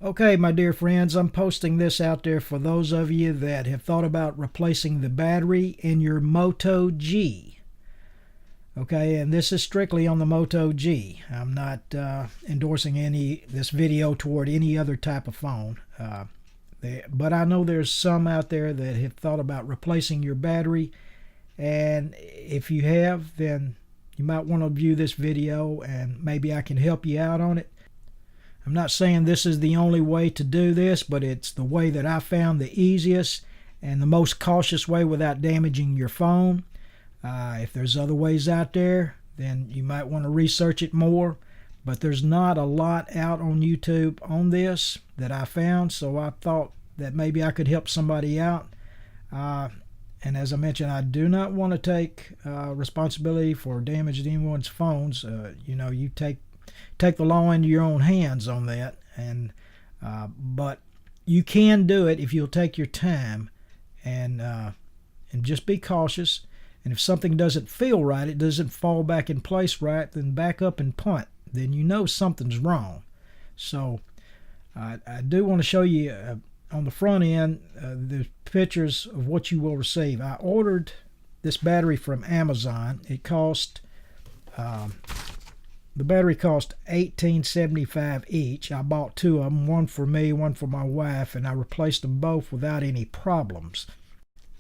Okay, my dear friends, I'm posting this out there for those of you that have thought about replacing the battery in your Moto G. Okay, and this is strictly on the Moto G. I'm not endorsing this video toward any other type of phone. But I know there's some out there that have thought about replacing your battery, and if you have, then you might want to view this video and maybe I can help you out on it. I'm not saying this is the only way to do this, but it's the way that I found the easiest and the most cautious way without damaging your phone. If there's other ways out there, then you might want to research it more. But there's not a lot out on YouTube on this that I found, so I thought that maybe I could help somebody out. And as I mentioned, I do not want to take responsibility for damage to anyone's phones. You take the law into your own hands on that, but you can do it if you'll take your time and just be cautious. And if something doesn't feel right, it doesn't fall back in place right, then back up and punt. Then you know something's wrong. So I do want to show you on the front end the pictures of what you will receive. I ordered this battery from Amazon. It cost the battery cost $18.75 each. I bought two of them, one for me, one for my wife, and I replaced them both without any problems.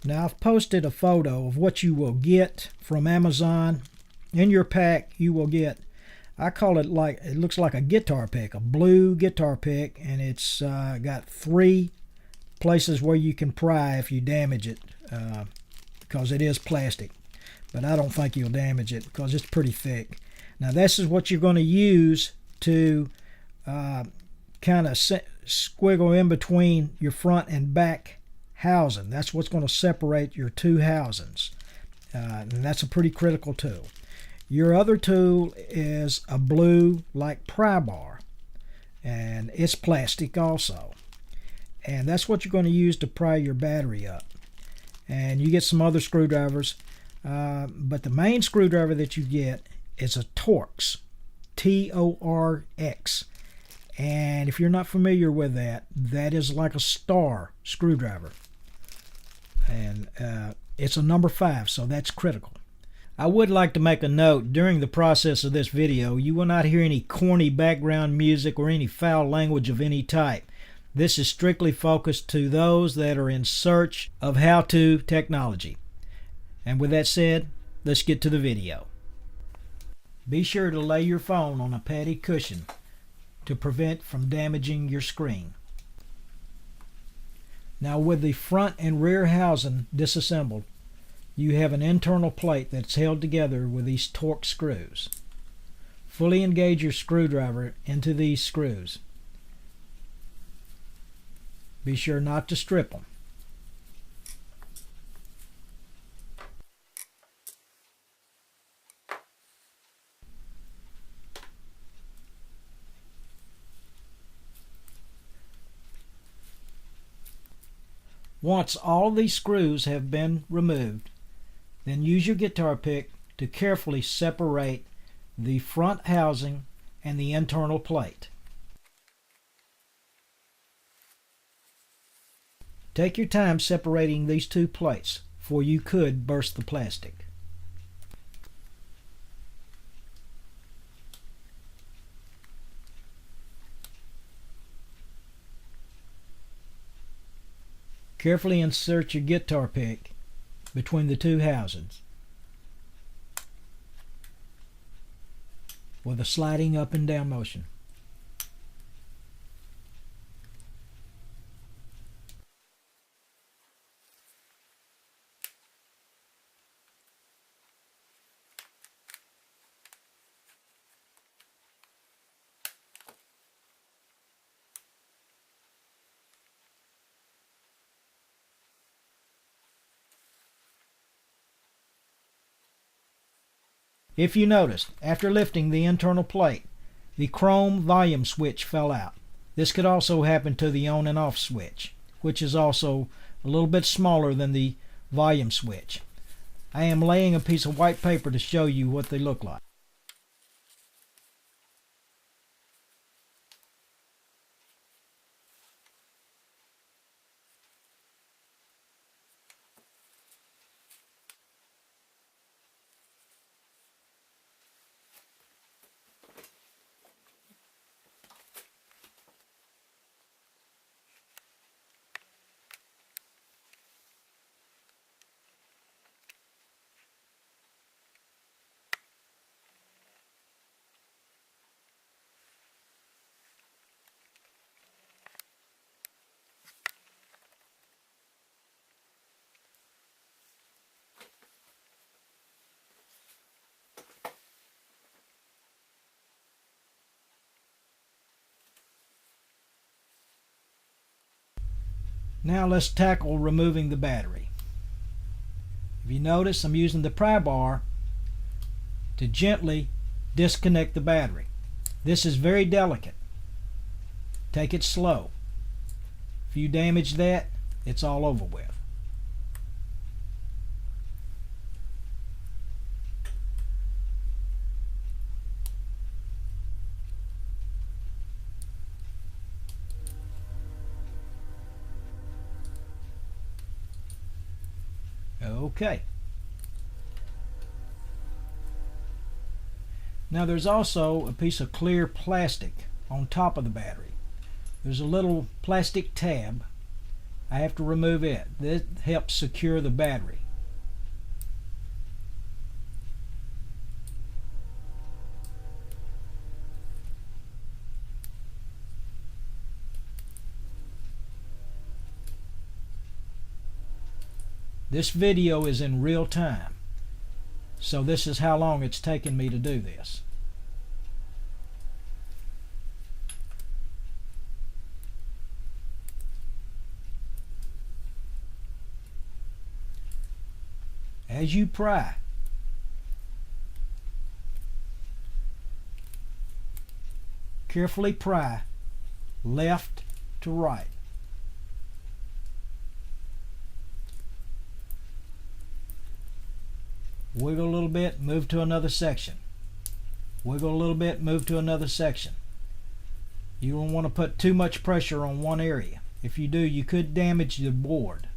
Now, I've posted a photo of what you will get from Amazon. In your pack, you will get, I call it it looks like a guitar pick, a blue guitar pick, and it's got 3 places where you can pry if you damage it, because it is plastic. But I don't think you'll damage it because it's pretty thick. Now, this is what you're going to use to kind of squiggle in between your front and back housing. That's what's going to separate your two housings. And that's a pretty critical tool. Your other tool is a blue like pry bar, and it's plastic also. And that's what you're going to use to pry your battery up. And you get some other screwdrivers, but the main screwdriver that you get is a Torx, Torx. And if you're not familiar with that, that is like a star screwdriver. And it's a number 5, so that's critical. I would like to make a note, during the process of this video, you will not hear any corny background music or any foul language of any type. This is strictly focused to those that are in search of how-to technology. And with that said, let's get to the video. Be sure to lay your phone on a padded cushion to prevent from damaging your screen. Now, with the front and rear housing disassembled, you have an internal plate that's held together with these Torx screws. Fully engage your screwdriver into these screws. Be sure not to strip them. Once all these screws have been removed, then use your guitar pick to carefully separate the front housing and the internal plate. Take your time separating these two plates, for you could burst the plastic. Carefully insert your guitar pick between the two housings with a sliding up and down motion. If you noticed, after lifting the internal plate, the chrome volume switch fell out. This could also happen to the on and off switch, which is also a little bit smaller than the volume switch. I am laying a piece of white paper to show you what they look like. Now let's tackle removing the battery. If you notice, I'm using the pry bar to gently disconnect the battery. This is very delicate. Take it slow. If you damage that, it's all over with. Okay. Now there's also a piece of clear plastic on top of the battery. There's a little plastic tab. I have to remove it. That helps secure the battery. This video is in real time, so this is how long it's taken me to do this. As you pry, carefully pry left to right. Wiggle a little bit, move to another section. Wiggle a little bit, move to another section. You don't want to put too much pressure on one area. If you do, you could damage the board.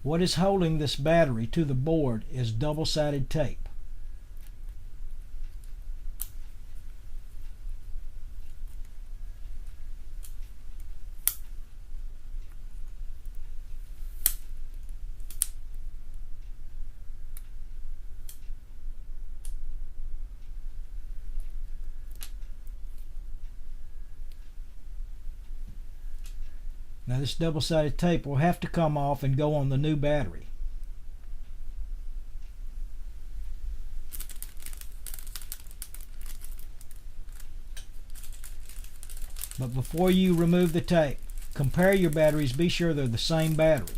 What is holding this battery to the board is double-sided tape. Now this double-sided tape will have to come off and go on the new battery. But before you remove the tape, compare your batteries. Be sure they're the same battery.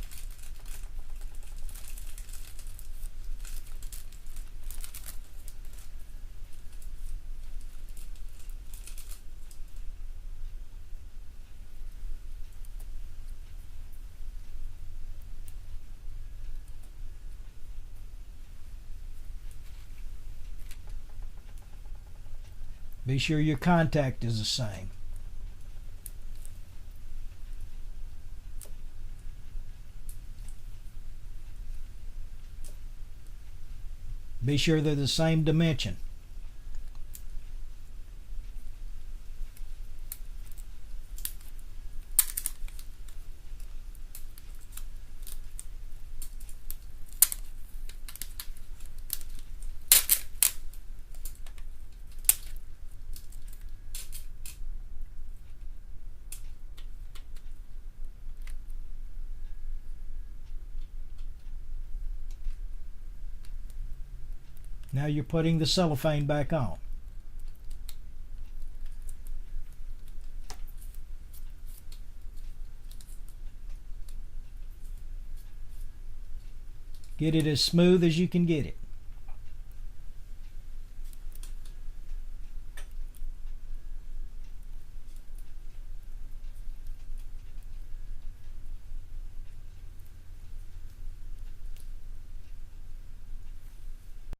Be sure your contact is the same. Be sure they're the same dimension. Now you're putting the cellophane back on. Get it as smooth as you can get it.